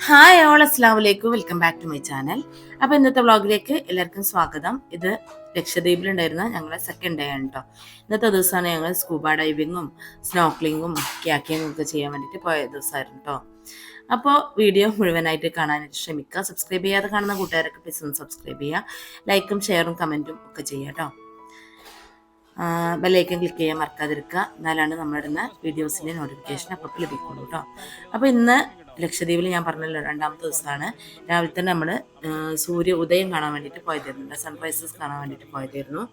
Hi all, അസ്സലാമു അലൈക്കും. Welcome back to my channel. അപ്പോൾ ഇന്നത്തെ വ്ളോഗിലേക്ക് എല്ലാവർക്കും സ്വാഗതം. ഇത് ലക്ഷദ്വീപിലുണ്ടായിരുന്ന ഞങ്ങളെ സെക്കൻഡ് ഡേ ആണ് കേട്ടോ. ഇന്നത്തെ ദിവസമാണ് ഞങ്ങൾ സ്കൂബ ഡൈവിങ്ങും സ്നോക്ലിങ്ങും ക്യാക്കിങ്ങും ഒക്കെ ചെയ്യാൻ വേണ്ടിയിട്ട് പോയ ദിവസമായിരുന്നു കേട്ടോ. അപ്പോൾ വീഡിയോ മുഴുവനായിട്ട് കാണാനായിട്ട് ശ്രമിക്കുക. സബ്സ്ക്രൈബ് ചെയ്യാതെ കാണുന്ന കൂട്ടുകാരൊക്കെ പ്ലീസ് ഒന്ന് സബ്സ്ക്രൈബ് ചെയ്യുക. ലൈക്കും ഷെയറും കമൻറ്റും ഒക്കെ ചെയ്യുക കേട്ടോ. ബെല്ലൈക്കൻ ക്ലിക്ക് ചെയ്യാൻ മറക്കാതിരിക്കുക. എന്നാലാണ് നമ്മളിടുന്ന വീഡിയോസിൻ്റെ നോട്ടിഫിക്കേഷൻ അപ്പോൾ ലഭിക്കുള്ളൂ കേട്ടോ. അപ്പോൾ ഇന്ന് ലക്ഷദ്വീപിൽ ഞാൻ പറഞ്ഞല്ലോ രണ്ടാമത്തെ ദിവസമാണ്. രാവിലെ തന്നെ നമ്മൾ സൂര്യ ഉദയം കാണാൻ വേണ്ടിയിട്ട് പോയതായിരുന്നു, സൺറൈസസ് കാണാൻ വേണ്ടിയിട്ട് പോയതായിരുന്നു.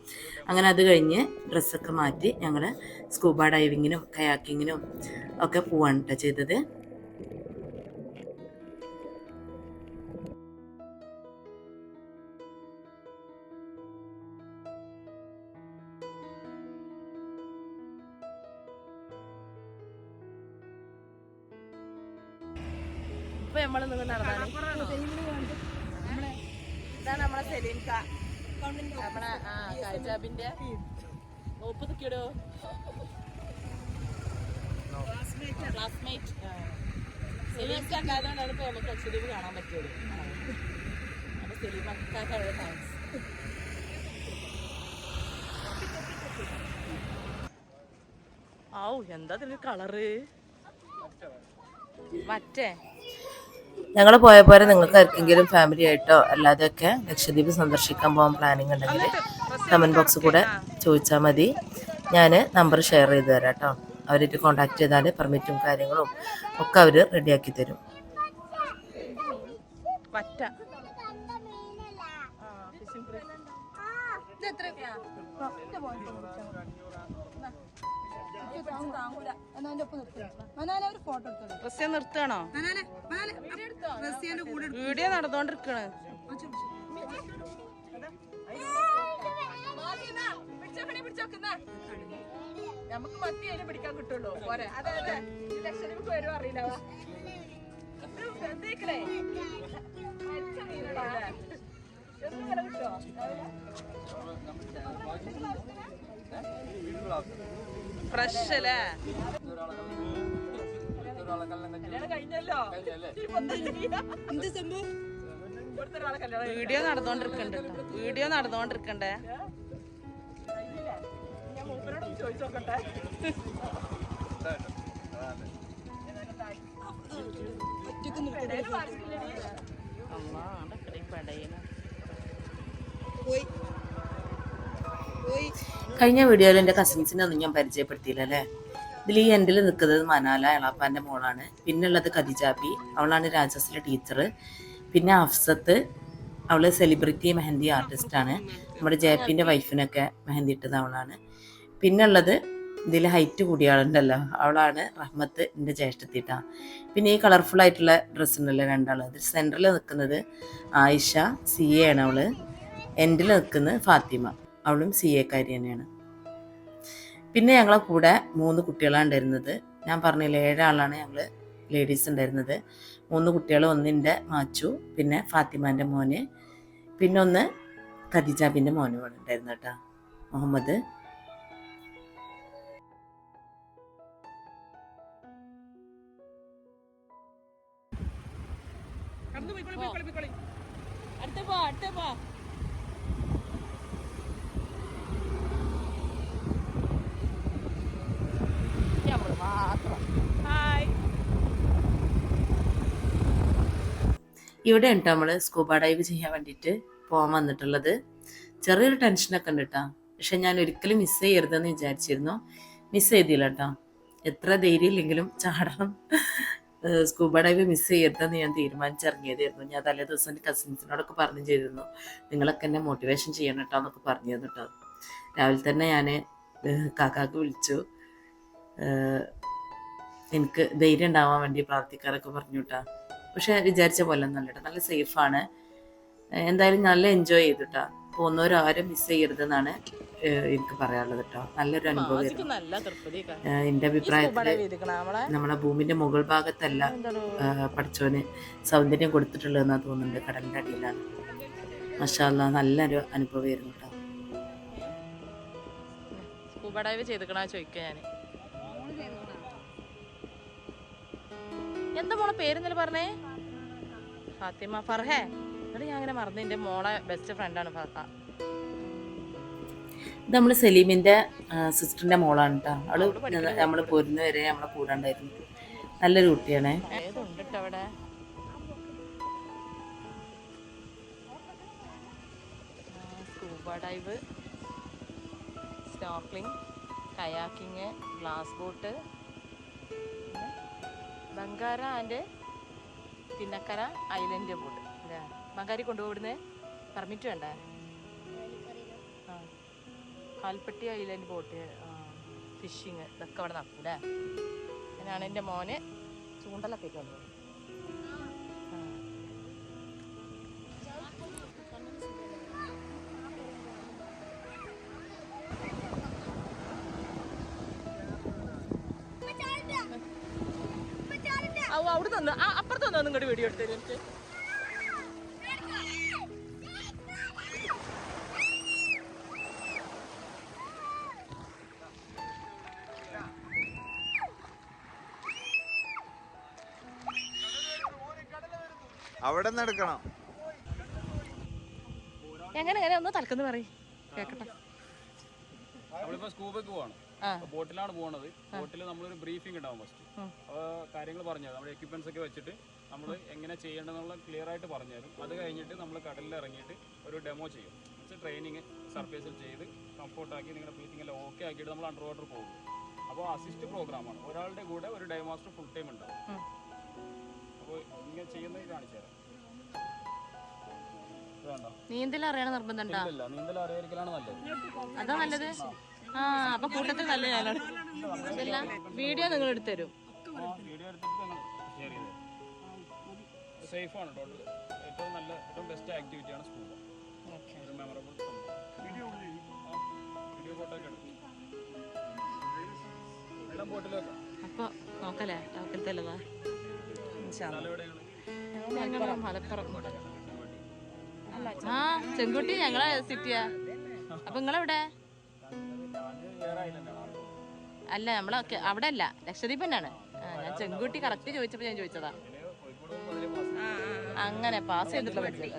അങ്ങനെ അത് കഴിഞ്ഞ് ഡ്രസ്സൊക്കെ മാറ്റി ഞങ്ങൾ സ്കൂബ ഡൈവിങ്ങിനും കയാക്കിങ്ങിനും ഒക്കെ പോവാണ് കേട്ടോ ചെയ്തത്. ഇപ്പൊ നമ്മള് നിങ്ങൾ നടന്നാണ് ഇതാണ് നമ്മളെ സെലീൻക, നമ്മളെ കാജാബിന്റെ ഓപ്പ് നിൽക്കിയോ ക്ലാസ്മേറ്റ് സെലീൻക ഉണ്ടായതുകൊണ്ടാണ് ഇപ്പൊ നമുക്ക് ലക്ഷദ്വീപ് കാണാൻ പറ്റിയത്. അപ്പൊ സെലീമക്കാരുടെ താങ്ക്സ്. ഔ എന്താ ഇതിന് കളറ് മറ്റേ. ഞങ്ങൾ പോയപ്പോലെ നിങ്ങൾക്ക് ആർക്കെങ്കിലും ഫാമിലി ആയിട്ടോ അല്ലാതെയൊക്കെ ലക്ഷദ്വീപ് സന്ദർശിക്കാൻ പോകാൻ പ്ലാനിങ് ഉണ്ടെങ്കിൽ കമൻറ്റ് ബോക്സ് കൂടെ ചോദിച്ചാൽ മതി. ഞാൻ നമ്പർ ഷെയർ ചെയ്ത് തരാം കേട്ടോ. അവരായിട്ട് കോൺടാക്ട് ചെയ്താൽ പെർമിറ്റും കാര്യങ്ങളും ഒക്കെ അവർ റെഡിയാക്കി തരും. നിർത്തണോ? വീഡിയോ നടന്നോണ്ടിരിക്കണ്. നമുക്ക് മത്തി അതിനെ പിടിക്കാൻ കിട്ടുള്ളൂ. പോരെ അതെ അതെ ലക്ഷദ്വീപ് വരും അറിയില്ല. ഫ്രഷ് അല്ലേ? വീഡിയോ നടന്നോണ്ടിരിക്കണ്ടേ. കഴിഞ്ഞ വീഡിയോയിൽ എൻ്റെ കസിൻസിനെ ഒന്നും ഞാൻ പരിചയപ്പെടുത്തിയില്ല അല്ലേ. ഇതിൽ ഈ എൻഡിൽ നിൽക്കുന്നത് മനാല, എളാപ്പാൻ്റെ മോളാണ്. പിന്നുള്ളത് ഖദിജാബി, അവളാണ് രാജസിലെ ടീച്ചർ. പിന്നെ അഫ്സത്ത്, അവൾ സെലിബ്രിറ്റി മെഹന്തി ആർട്ടിസ്റ്റാണ്. നമ്മുടെ ജയപ്പിൻ്റെ വൈഫിനൊക്കെ മെഹന്തി ഇട്ടത് അവളാണ്. പിന്നുള്ളത് ഇതിൽ ഹൈറ്റ് കൂടിയ ആളുണ്ടല്ലോ, അവളാണ് റഹ്മത്ത്, എൻ്റെ ജ്യേഷ്ഠത്തിട്ടാണ്. പിന്നെ ഈ കളർഫുൾ ആയിട്ടുള്ള ഡ്രസ്സ് ഉണ്ടല്ലോ രണ്ടാൾ. അതിൽ സെൻറ്ററിൽ നിൽക്കുന്നത് ആയിഷ, സി എ ആണ് അവൾ. എൻഡിൽ നിൽക്കുന്നത് ഫാത്തിമ, അവളും സി എക്കാരി തന്നെയാണ്. പിന്നെ ഞങ്ങളെ കൂടെ 3 കുട്ടികളാണ് ഉണ്ടായിരുന്നത്. ഞാൻ പറഞ്ഞില്ല 7 ആളാണ് ഞങ്ങൾ ലേഡീസ് ഉണ്ടായിരുന്നത്. 3 കുട്ടികൾ, ഒന്നിൻ്റെ മാച്ചു, പിന്നെ ഫാത്തിമാൻ്റെ മോന്, പിന്നെ ഒന്ന് ഖദിജാബിൻ്റെ മോനും ഇവിടെ ഉണ്ടായിരുന്നു കേട്ടോ, മുഹമ്മദ്. ഇവിടെ ഉണ്ട് നമ്മൾ സ്കൂബ ഡൈവ് ചെയ്യാൻ വേണ്ടിയിട്ട് പോകാൻ വന്നിട്ടുള്ളത്. ചെറിയൊരു ടെൻഷനൊക്കെ ഉണ്ട് കേട്ടോ. പക്ഷെ ഞാൻ ഒരിക്കലും മിസ് ചെയ്യരുതെന്ന് വിചാരിച്ചിരുന്നു. മിസ് ചെയ്തില്ല കേട്ടോ. എത്ര ധൈര്യം ഇല്ലെങ്കിലും ചാടണം. സ്കൂബ ഡൈവ് മിസ് ചെയ്യരുതെന്ന് ഞാൻ തീരുമാനിച്ചിറങ്ങിയതായിരുന്നു. ഞാൻ തലേ ദിവസം എൻ്റെ കസിൻസിനോടൊക്കെ പറഞ്ഞു ചെയ്തിരുന്നു, നിങ്ങളൊക്കെ എന്നെ മോട്ടിവേഷൻ ചെയ്യണം കേട്ടോ എന്നൊക്കെ പറഞ്ഞു തന്നു കേട്ടോ. രാവിലെ തന്നെ ഞാൻ കാക്കാക്ക് വിളിച്ചു, എനിക്ക് ധൈര്യം ഉണ്ടാവാൻ വേണ്ടി പ്രാർത്ഥിക്കാറൊക്കെ പറഞ്ഞു കേട്ടോ. പക്ഷെ വിചാരിച്ച പോലെ ഒന്നും അല്ല കേട്ടോ, നല്ല സേഫാണ്. എന്തായാലും നല്ല എൻജോയ് ചെയ്തു കേട്ടോ. പോകുന്നവരാരും മിസ് ചെയ്യരുതെന്നാണ് എനിക്ക് പറയാനുള്ളത് കേട്ടോ. നല്ലൊരു അനുഭവമായിരുന്നു. എൻ്റെ അഭിപ്രായത്തിൽ നമ്മളെ ഭൂമിന്റെ മുകൾ ഭാഗത്തല്ല പഠിച്ചവന് സൗന്ദര്യം കൊടുത്തിട്ടുള്ളതെന്നാണ് തോന്നുന്നുണ്ട്, കടലിൻ്റെ അടിയിലാണ്. മാഷാ അല്ലാഹ്, നല്ലൊരു അനുഭവമായിരുന്നു കേട്ടോ. സ്കൂബ ഡൈവ് ചെയ്തിക്കണ ചോദിക്കുക ഞാൻ. എന്താ മോളെ പേരെന്നല്ല പറഞ്ഞേ? ഫാത്തിമ ഫർഹേ. എന്നിട്ട് ഞാൻ അങ്ങനെ മറന്നു, എൻ്റെ മോളെ ബെസ്റ്റ് ഫ്രണ്ടാണ് ഫർഹ. ഇത് നമ്മള് സലീമിന്റെ സിസ്റ്ററിന്റെ മോളാണ് കേട്ടോ. അവള് നമ്മള് പോരുന്ന വരെ നമ്മളെ കൂടെ ഉണ്ടായിരുന്നു. നല്ലൊരു കുട്ടിയാണേ. ഏതുണ്ട് അവിടെ scuba dive, snorkelling, kayaking, glass boat, Bangaram and Pinnakkara island boat അല്ലേ? ബംഗാരി കൊണ്ടുപോകുന്നത് പെർമിറ്റ് വേണ്ടേ? ആ, കാൽപ്പട്ടി ഐലൻഡ് ബോട്ട്, ഫിഷിങ്, ഇതൊക്കെ അവിടെ നടക്കും അല്ലേ? അങ്ങനെയാണ് എൻ്റെ മോന് ചൂണ്ടലൊക്കെ കൊണ്ടുപോകുന്നത്. അവിടെ നിന്ന് അപ്പുറത്ത് നിന്ന് ഇങ്ങോട്ട് വീഡിയോ എടുത്തരും എനിക്ക്. അവിടെ നിന്ന് എടുക്കണം. എങ്ങനെ ഒന്ന് തലക്കെന്ന് പറയും കേക്കട്ടെ. നമ്മളിപ്പോ സ്കൂബയ്ക്ക് പോവാണ്, ബോട്ടിലാണ് പോകുന്നത്. ബോട്ടിൽ നമ്മളൊരു ബ്രീഫിംഗ് ഉണ്ടാവും ഫസ്റ്റ്. അപ്പോൾ കാര്യങ്ങൾ പറഞ്ഞുതരും, നമ്മുടെ എക്യുപ്മെന്റ്സ് ഒക്കെ വെച്ചിട്ട് നമ്മൾ എങ്ങനെ ചെയ്യേണ്ടതെന്നുള്ള ക്ലിയർ ആയിട്ട് പറഞ്ഞുതരും. അത് കഴിഞ്ഞിട്ട് നമ്മൾ കടലിൽ ഇറങ്ങിയിട്ട് ഒരു ഡെമോ ചെയ്യും. ട്രെയിനിങ് സർഫേസിൽ ചെയ്ത് കംഫോർട്ടാക്കി നിങ്ങളുടെ ബ്രീത്തിങ് എല്ലാം ഓക്കെ ആക്കിയിട്ട് നമ്മൾ അണ്ടർ വാട്ടർ പോകും. അപ്പോൾ അസിസ്റ്റ് പ്രോഗ്രാമാണ്, ഒരാളുടെ കൂടെ ഒരു ഡൈവ് മാസ്റ്റർ ഫുൾ ടൈം ഉണ്ടാവും. അപ്പോൾ ഇങ്ങനെ ചെയ്യുന്നത് കാണിച്ചു തരാം. നീന്തൽ അറിയണ നിർബന്ധം നീന്തൽ അറിയാതിരിക്കലാണ് നല്ലത്. അതാ നല്ലത്. ആ, അപ്പൊ കൂട്ടത്തിൽ നല്ല ഞാനാണ്. വീഡിയോ നിങ്ങൾ എടുത്തുതരും. വീഡിയോ എടുത്തിട്ട് ഷെയർ ചെയ്ത് സേഫാണ്. ടോട്ടൽ ഏറ്റവും നല്ല ഏറ്റവും ബെസ്റ്റ് ആക്ടിവിറ്റിയാണ് സ്കൂബ. ഒരു മെമ്മറബിൾ വീഡിയോ ഫോട്ടോ ഒക്കെ എടുക്കും. എല്ലാം ബോട്ടിൽ വെക്കാം. അപ്പൊ നോക്കല്ലേ ലോക്കലത്തല്ലതാ. മലപ്പുറം. ആ, ചെങ്കുട്ടി ഞങ്ങളെ സിറ്റിയാ. അപ്പൊ നിങ്ങളെവിടെ? അല്ല, നമ്മളൊക്കെ അവിടെ അല്ല, ലക്ഷദ്വീപ് തന്നെയാണ്. ഞാൻ ചെങ്കുട്ടി കറക്റ്റ് ചോദിച്ചപ്പോ ഞാൻ ചോദിച്ചതാ. അങ്ങനെ പാസ് ചെയ്തിട്ടുള്ള പഠിച്ചത്.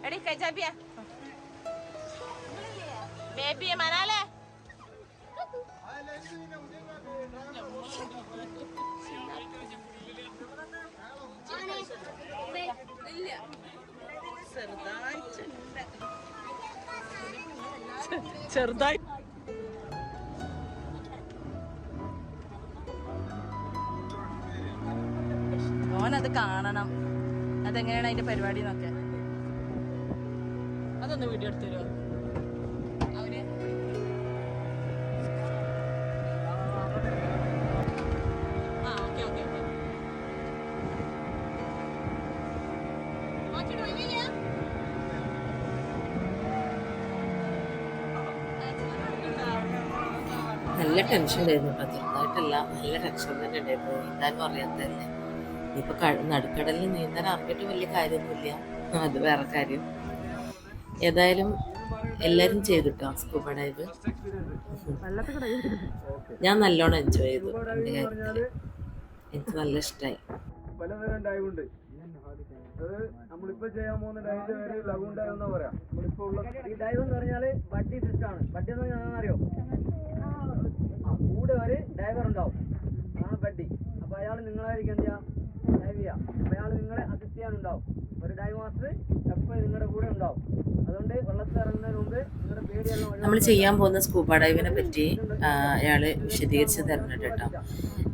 എടി കൈചാപ്പിയ ബേബി മനാലേ ചെറുതായി ഓനത് കാണണം, അതെങ്ങനെയാണ് അതിന്റെ പരിപാടി എന്നൊക്കെ. അതൊന്ന് വീഡിയോ എടുത്തു തരുമോ? അവര് നല്ല ടെൻഷൻ ഉണ്ടായിരുന്നു കേട്ടോ. ചെറുതായിട്ടല്ല, നല്ല ടെൻഷൻ തന്നെ ഉണ്ടായിരുന്നു. നീന്താനും അറിയാത്തതല്ലേ. ഇനിയിപ്പോൾ നടുക്കടലിൽ നീന്താൻ അറിഞ്ഞിട്ട് വലിയ കാര്യമൊന്നുമില്ല, അത് വേറെ കാര്യം. ഏതായാലും എല്ലാവരും ചെയ്തിട്ടോ സ്കൂബ ഡൈവ്. ഞാൻ നല്ലോണം എൻജോയ് ചെയ്തു. എൻ്റെ കാര്യത്തിൽ എനിക്ക് നല്ല ഇഷ്ടമായി. പലതരം ഡൈവ് ഉണ്ട്. അത് നമ്മളിപ്പോ ചെയ്യാൻ പോകുന്ന ഡൈവിന്റെ പേര് ലഗൂൺ ഡൈവ് എന്നാ പറയാം. നമ്മളിപ്പോ ഉള്ള ഈ ഡൈവ് എന്ന് പറഞ്ഞാല് ബഡ്ഡി സിസ്റ്റം ആണ്. ബഡ്ഡി എന്ന് പറഞ്ഞാൽ അറിയോ? കൂടെ ഒരു ഡ്രൈവർ ഉണ്ടാവും, അതാണ് ബഡ്ഡി. അപ്പോൾ അയാൾ നിങ്ങളായിരിക്കും എന്ത് ചെയ്യുക, ഡ്രൈവ് ചെയ്യുക. അപ്പോൾ അയാൾ നിങ്ങളെ അസിസ്റ്റ് ചെയ്യാനുണ്ടാവും. ഒരു ഡൈവ് മാസ്റ്റർ എപ്പോഴും നിങ്ങളുടെ കൂടെ ഉണ്ടാവും. അതുകൊണ്ട് വെള്ളത്തിൽ ഇറങ്ങുന്നതിന് മുമ്പ് നിങ്ങളുടെ പേടിയെല്ലാം നമ്മൾ ചെയ്യാൻ പോകുന്ന സ്കൂബ ഡൈവിനെ പറ്റി അയാൾ വിശദീകരിച്ച് തരുന്നുണ്ട് കേട്ടോ.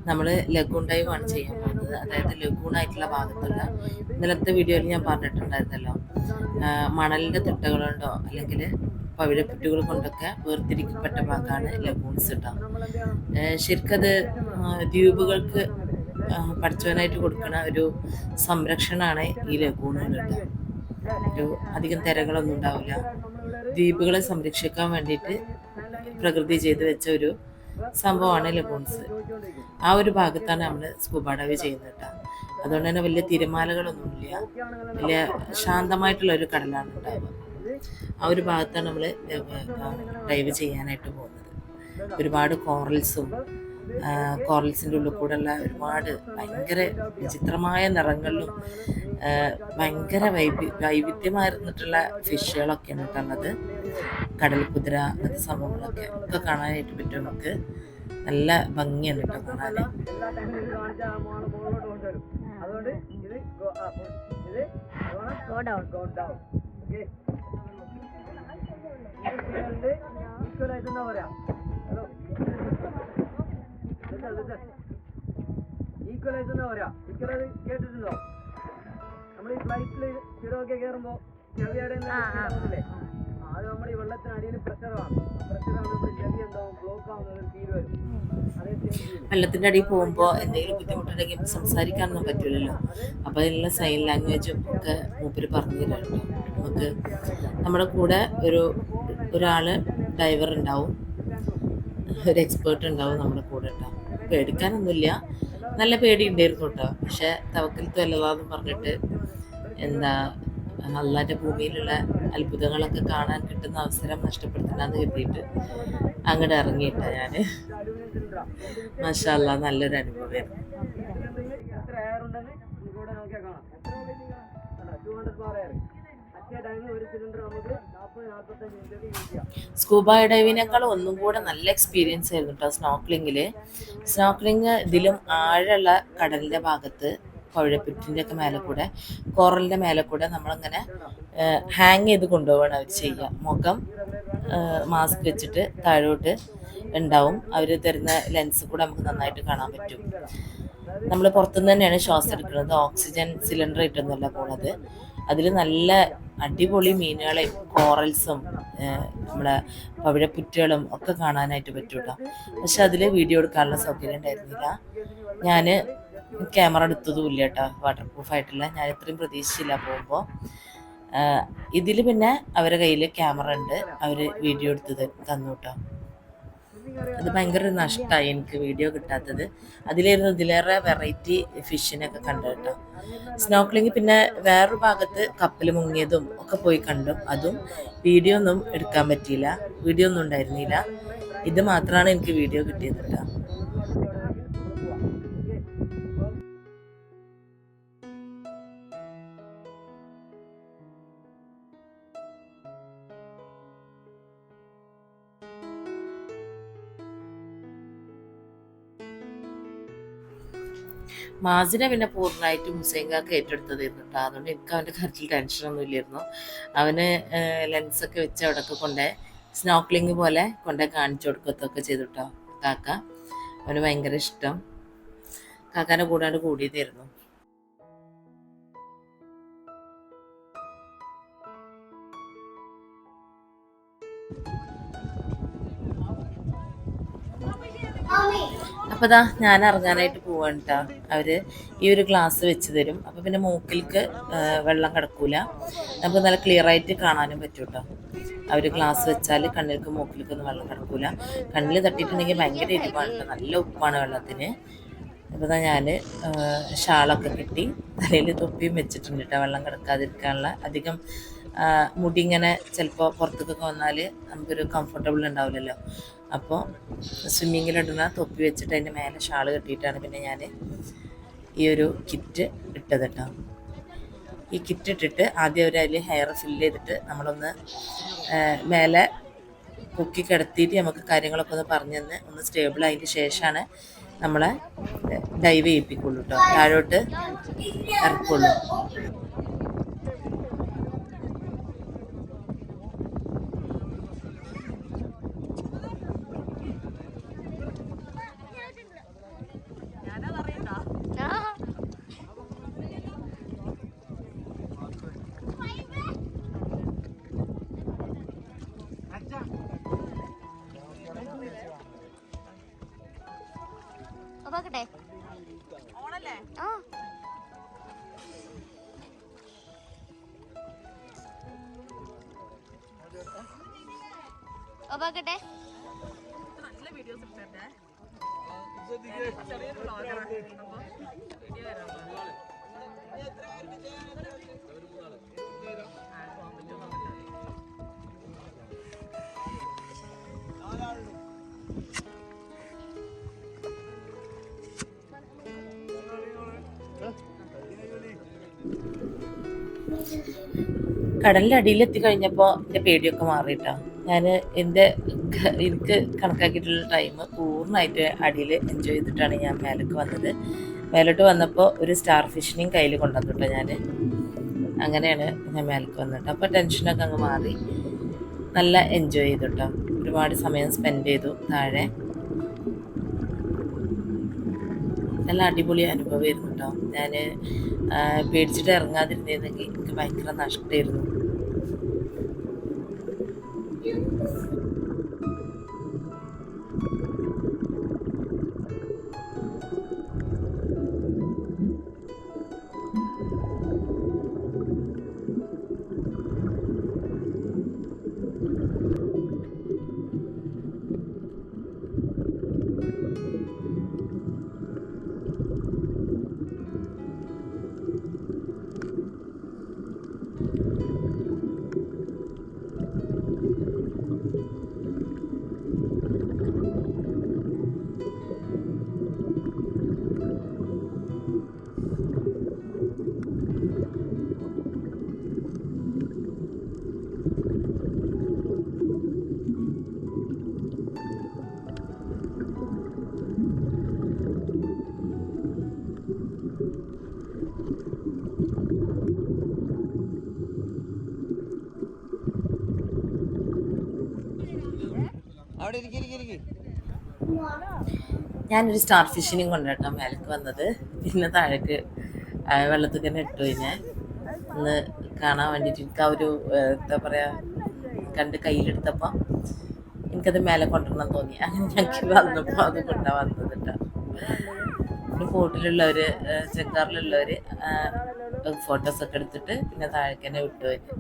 നമ്മൾ ലഗൂൺ ഡൈവാണ് ചെയ്യാൻ പോകുന്നത്. അതായത് ലഗൂണായിട്ടുള്ള ഭാഗത്തുള്ള ഇന്നലത്തെ വീഡിയോയിൽ ഞാൻ പറഞ്ഞിട്ടുണ്ടായിരുന്നല്ലോ, മണലിൻ്റെ തിട്ടകളുണ്ടോ അല്ലെങ്കിൽ പവിഴപ്പുറ്റുകൾ കൊണ്ടൊക്കെ വേർതിരിക്കപ്പെട്ട ഭാഗമാണ് ലഗൂൺസ് കേട്ടോ. ശരിക്കത് ദ്വീപുകൾക്ക് പഠിച്ചവനായിട്ട് കൊടുക്കുന്ന ഒരു സംരക്ഷണമാണ് ഈ ലഗൂണുകൾ കേട്ടോ. ഒരു അധികം തിരകളൊന്നും ഉണ്ടാവില്ല. ദ്വീപുകളെ സംരക്ഷിക്കാൻ വേണ്ടിയിട്ട് പ്രകൃതി ചെയ്ത് വെച്ച ഒരു സംഭവമാണ് ലഗൂൺസ്. ആ ഒരു ഭാഗത്താണ് നമ്മൾ സ്കൂബ ഡൈവ് ചെയ്യുന്നത് കേട്ടോ. അതുകൊണ്ട് തന്നെ വലിയ തിരമാലകളൊന്നുമില്ല, വലിയ ശാന്തമായിട്ടുള്ള ഒരു കടലാണ് ഉണ്ടാവുക. ആ ഒരു ഭാഗത്താണ് നമ്മൾ ഡൈവ് ചെയ്യാനായിട്ട് പോകുന്നത്. ഒരുപാട് കോറൽസിൻ്റെ ഉള്ളിൽ കൂടെയുള്ള ഒരുപാട് ഭയങ്കര വിചിത്രമായ നിറങ്ങളിലും ഭയങ്കര വൈവിധ്യമായിരുന്നിട്ടുള്ള ഫിഷുകളൊക്കെയാണ് കേട്ടുള്ളത്. കടൽ കുതിര അങ്ങനത്തെ സംഭവങ്ങളൊക്കെ കാണാനായിട്ട് പറ്റും നമുക്ക്. നല്ല ഭംഗിയാണ് കേട്ടോ കാണാൻ. ഈക്വലൈസ് എന്നാ പറയാ. ഈക്വലൈസ് കേട്ടിട്ടുണ്ടോ? നമ്മൾ ഈ ഫ്ലൈറ്റിൽ ചുരമൊക്കെ കയറുമ്പോ ചെവിയുടെ അത് നമ്മുടെ ഈ വെള്ളത്തിനടിയിൽ പ്രഷറാണ്. പ്രഷറാണ് നമ്മുടെ ചെവി എന്താവും ബ്ലോക്ക് ആവുന്നത്, ഫീൽ വരും. വെള്ളത്തിൻ്റെ അടിയിൽ പോകുമ്പോൾ എന്തെങ്കിലും ബുദ്ധിമുട്ടുണ്ടെങ്കിൽ സംസാരിക്കാനൊന്നും പറ്റില്ലല്ലോ. അപ്പോൾ അതിനുള്ള സൈൻ ലാംഗ്വേജും ഒക്കെ മൂപ്പര് പറഞ്ഞു തരാറുണ്ട് നമുക്ക്. നമ്മുടെ കൂടെ ഒരാൾ ഡൈവർ ഉണ്ടാവും, ഒരു എക്സ്പേർട്ട് ഉണ്ടാവും നമ്മുടെ കൂടെ കേട്ടോ. പേടിക്കാനൊന്നുമില്ല, നല്ല പേടി ഉണ്ടായിരുന്നു കേട്ടോ. പക്ഷെ തവക്കൽത്തു അല്ലതാന്ന് പറഞ്ഞിട്ട് അള്ളാൻ്റെ ഭൂമിയിലുള്ള അത്ഭുതങ്ങളൊക്കെ കാണാൻ കിട്ടുന്ന അവസരം നഷ്ടപ്പെടുത്തണ്ടെന്ന് കരുതിയിട്ട് അങ്ങോട്ട് ഇറങ്ങിയിട്ടാ ഞാൻ. മാഷാ അല്ലാ, നല്ലൊരു അനുഭവമായിരുന്നു. സ്കൂബ ഡൈവിനേക്കാൾ ഒന്നും കൂടെ നല്ല എക്സ്പീരിയൻസ് ആയിരുന്നു കേട്ടോ സ്നോക്ലിങ്. ഇതിലും ആഴമുള്ള കടലിൻ്റെ ഭാഗത്ത് പവിഴപ്പുറ്റിൻ്റെ ഒക്കെ മേലെ കൂടെ, കോറലിൻ്റെ മേലെ കൂടെ നമ്മളിങ്ങനെ ഹാങ് ചെയ്ത് കൊണ്ടുപോകണം അവർ ചെയ്യുക. മുഖം മാസ്ക് വെച്ചിട്ട് താഴോട്ട് ഉണ്ടാവും. അവർ തരുന്ന ലെൻസ് കൂടെ നമുക്ക് നന്നായിട്ട് കാണാൻ പറ്റും. നമ്മൾ പുറത്തുനിന്ന് തന്നെയാണ് ശ്വാസം എടുക്കുന്നത്, ഓക്സിജൻ സിലിണ്ടർ ഇട്ടൊന്നുമല്ല പോണത്. അതിൽ നല്ല അടിപൊളി മീനുകളെയും കോറൽസും നമ്മുടെ പവിഴപ്പുറ്റുകളും ഒക്കെ കാണാനായിട്ട് പറ്റും കേട്ടോ. പക്ഷെ അതിൽ വീഡിയോ എടുക്കാനുള്ള സൗകര്യം ഉണ്ടായിരുന്നില്ല. ഞാൻ ക്യാമറ എടുത്തതും ഇല്ല കേട്ടോ, വാട്ടർ പ്രൂഫായിട്ടില്ല. ഞാൻ ഇത്രയും പ്രതീക്ഷിച്ചില്ല പോകുമ്പോൾ. ഇതിൽ പിന്നെ അവരുടെ കയ്യിൽ ക്യാമറ ഉണ്ട്, അവർ വീഡിയോ എടുത്ത് തന്നു കേട്ടോ. അത് ഭയങ്കര ഒരു നഷ്ടമായി എനിക്ക് വീഡിയോ കിട്ടാത്തത്. അതിലായിരുന്നു ഇതിലേറെ വെറൈറ്റി ഫിഷിനൊക്കെ കണ്ടു കേട്ടോ. സ്നോക്ലിങ് പിന്നെ വേറൊരു ഭാഗത്ത് കപ്പൽ മുങ്ങിയതും ഒക്കെ പോയി കണ്ടു. അതും വീഡിയോ ഒന്നും എടുക്കാൻ പറ്റിയില്ല, വീഡിയോ ഒന്നും ഉണ്ടായിരുന്നില്ല. ഇത് മാത്രമാണ് എനിക്ക് വീഡിയോ കിട്ടിയത് കേട്ടോ. മാസിനെ പിന്നെ പൂർണ്ണമായിട്ടും ഹുസൈൻകാക്ക് ഏറ്റെടുത്തതായിരുന്നു കേട്ടോ. അതുകൊണ്ട് എനിക്ക് അവൻ്റെ കാര്യത്തിൽ ടെൻഷനൊന്നും ഇല്ലായിരുന്നു. അവന് ലെൻസൊക്കെ വെച്ച് അവിടെയൊക്കെ കൊണ്ടേ സ്നോക്ലിങ് പോലെ കൊണ്ടേ കാണിച്ചു കൊടുക്കത്തൊക്കെ ചെയ്തു കേട്ടോ കാക്ക. അവന് ഭയങ്കര ഇഷ്ടം. കാക്കാൻ്റെ കൂടാണ്ട് കൂടിയതായിരുന്നു. അപ്പോൾ ദാ ഞാൻ ഇറങ്ങാനായിട്ട് പോവാണ് കേട്ടോ. അവർ ഈ ഒരു ഗ്ലാസ് വെച്ച് തരും. അപ്പോൾ പിന്നെ മൂക്കിലേക്ക് വെള്ളം കിടക്കൂല, നമുക്ക് നല്ല ക്ലിയർ ആയിട്ട് കാണാനും പറ്റും കേട്ടോ. അവർ ഗ്ലാസ് വെച്ചാൽ കണ്ണിലേക്ക് മൂക്കിലേക്കൊന്നും വെള്ളം കിടക്കൂല. കണ്ണിൽ തട്ടിയിട്ടുണ്ടെങ്കിൽ ഭയങ്കര എരിവാണ് കേട്ടോ, നല്ല ഉപ്പാണ് വെള്ളത്തിന്. അപ്പോൾ ദാ ഞാൻ ഷാളൊക്കെ കിട്ടി, തലയിൽ തൊപ്പിയും വെച്ചിട്ടുണ്ട് കേട്ടോ, വെള്ളം കിടക്കാതിരിക്കാനുള്ള. അധികം മുടി ഇങ്ങനെ ചിലപ്പോൾ പുറത്തേക്കൊക്കെ വന്നാൽ നമുക്കൊരു കംഫർട്ടബിൾ ഉണ്ടാവില്ലല്ലോ. അപ്പോൾ സ്വിമ്മിങ്ങിലിടുന്ന തൊപ്പി വെച്ചിട്ട് അതിൻ്റെ മേലെ ഷാൾ കെട്ടിയിട്ടാണ് പിന്നെ ഞാൻ ഈ ഒരു കിറ്റ് ഇട്ടത് കേട്ടോ. ഈ കിറ്റ് ഇട്ടിട്ട് ആദ്യം അതിൽ ഹെയർ ഫില്ല് ചെയ്തിട്ട് നമ്മളൊന്ന് മേലെ പൊക്കി കിടത്തിയിട്ട് നമുക്ക് കാര്യങ്ങളൊക്കെ ഒന്ന് പറഞ്ഞു തന്ന് ഒന്ന് സ്റ്റേബിൾ ആയതിന് ശേഷമാണ് നമ്മളെ ഡൈവ് ചെയ്യിപ്പിക്കുള്ളൂ കേട്ടോ, താഴോട്ട് ഇറക്കുള്ളൂ. നല്ല വീഡിയോസ് എടുത്തേ. ചെറിയൊരു വ്ളോഗറാണ്. അപ്പൊ വീഡിയോ വരാൻ കടലിൻ്റെ അടിയിലെത്തി കഴിഞ്ഞപ്പോൾ എൻ്റെ പേടിയൊക്കെ മാറിയിട്ടോ. ഞാൻ എനിക്ക് കണക്കാക്കിയിട്ടുള്ള ടൈം പൂർണ്ണമായിട്ട് അടിയിൽ എൻജോയ് ചെയ്തിട്ടാണ് ഞാൻ മേലേക്ക് വന്നത്. മേലോട്ട് വന്നപ്പോൾ ഒരു സ്റ്റാർ ഫിഷിനെയും കയ്യിൽ കൊണ്ടുവന്നിട്ടോ ഞാൻ. അങ്ങനെയാണ് ഞാൻ മേലേക്ക് വന്നിട്ട്. അപ്പോൾ ടെൻഷനൊക്കെ അങ്ങ് മാറി നല്ല എൻജോയ് ചെയ്തു കേട്ടോ. ഒരുപാട് സമയം സ്പെൻഡ് ചെയ്തു താഴെ. നല്ല അടിപൊളി അനുഭവമായിരുന്നു കേട്ടോ. ഞാൻ പേടിച്ചിട്ട് ഇറങ്ങാതിരുന്നിരുന്നെങ്കിൽ എനിക്ക് ഭയങ്കര നഷ്ടമായിരുന്നു. ഞാനൊരു സ്റ്റാർ ഫിഷിനെയും കൊണ്ടുപോട്ടോ മേലേക്ക് വന്നത്. പിന്നെ താഴേക്ക് വെള്ളത്തിൽ തന്നെ ഇട്ടു ഞാൻ ഒന്ന് കാണാൻ വേണ്ടിയിട്ട്. എനിക്ക് ആ ഒരു എന്താ പറയുക കണ്ട് കയ്യിലെടുത്തപ്പോൾ എനിക്കത് മേലെ കൊണ്ടുവരണം തോന്നി. അങ്ങനെ ഞങ്ങൾക്ക് വന്നപ്പോൾ അത് കൊണ്ടാണ് വന്നത് കേട്ടോ. പിന്നെ ബോട്ടിലുള്ളവർ ചെങ്കാറിലുള്ളവർ ഫോട്ടോസൊക്കെ എടുത്തിട്ട് പിന്നെ താഴേക്ക് തന്നെ വിട്ടു വരും.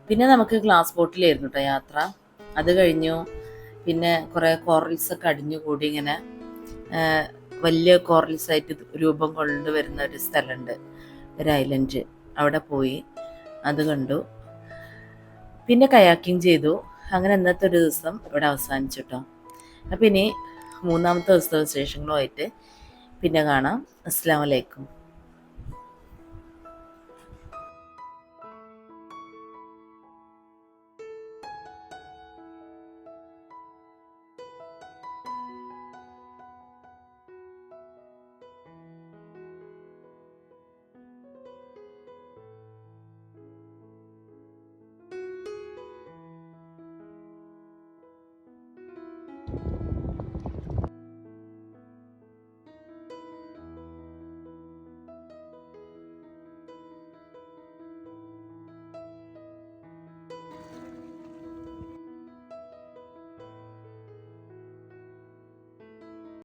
പിന്നെ നമുക്ക് ഗ്ലാസ് ബോട്ടിലായിരുന്നു കേട്ടോ യാത്ര. അത് കഴിഞ്ഞു പിന്നെ കുറേ കോറൽസൊക്കെ അടിഞ്ഞുകൂടി ഇങ്ങനെ വലിയ കോറൽസ് ആയിട്ട് രൂപം കൊണ്ടുവരുന്ന ഒരു സ്ഥലമുണ്ട്, ഒരു ഐലൻഡ്. അവിടെ പോയി അത് കണ്ടു. പിന്നെ കയാക്കിങ് ചെയ്തു. അങ്ങനെ ഇന്നത്തെ ഒരു ദിവസം ഇവിടെ അവസാനിച്ചു കേട്ടോ. അപ്പം ഇനി മൂന്നാമത്തെ ദിവസത്തെ വിശേഷങ്ങളുമായിട്ട് പിന്നെ കാണാം. അസ്സലാമു അലൈക്കും.